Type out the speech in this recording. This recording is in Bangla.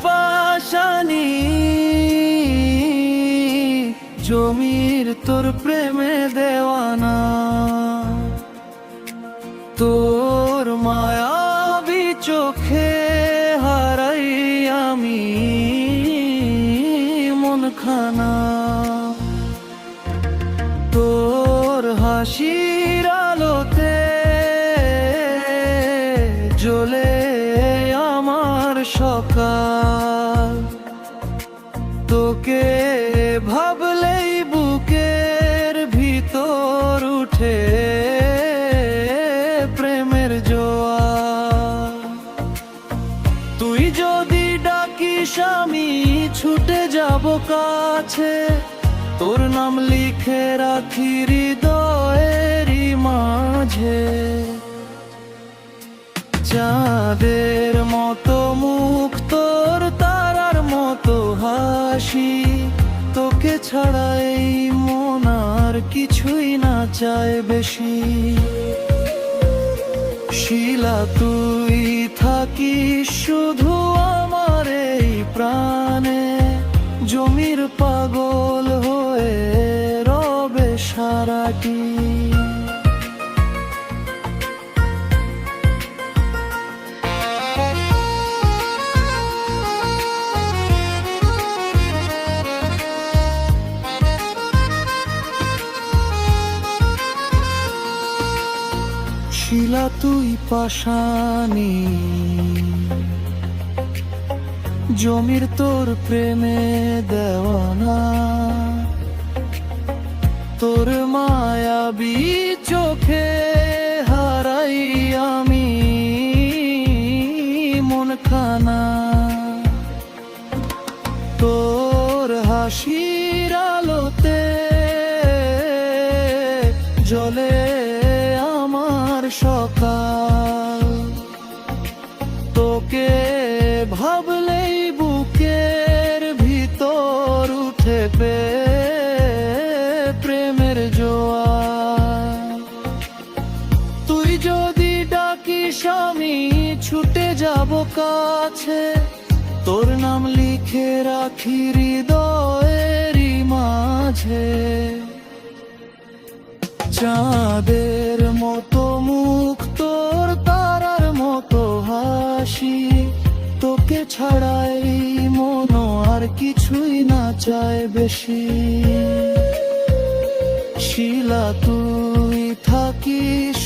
পাশানি জমির তোর প্রেমে দেওয়ানা, তোর মায়াবী চোখে হারাই আমি মন খানা। তোর হাসির আলোতে জ্বলে আমার সকাল, তোকে ভাবলেই বুকের ভিতর উঠে প্রেমের জোয়ার। তুই যদি ডাকিস আমি ছুটে যাব কাছে, তোর নাম লিখে রাখি হৃদয়েরই মাঝে। চাঁদের মতো মুখ তোর, তারার মতো হাসি, তোকে ছাড়া এই মন আর কিছুই না চায় বেশি। শিলা তুই থাকিস শুধু আমার এই প্রাণে, জমির পাগল হয়ে রবে সারাটি। শিলা তুই পাশানি জমির তোর প্রেমে দেওয়ানা, তোর মায়াবী চোখে হারাই আমি মন খানা। তোর হাসির আলোতে জ্বলে আমার সকাল, তোকে ভাবলেই বুকের ভিতর উঠে প্রেমের জোয়ার। তুই যদি ডাকিস আমি ছুটে যাব কাছে, তোর নাম লিখে রাখি হৃদয়েরই মাঝে। চাঁদের মতো মুখ তোর, তারার মতো হাসি, তোকে ছাড়াই মন আর কিছুই না চায় বেশি। শিলা তুই থাকিস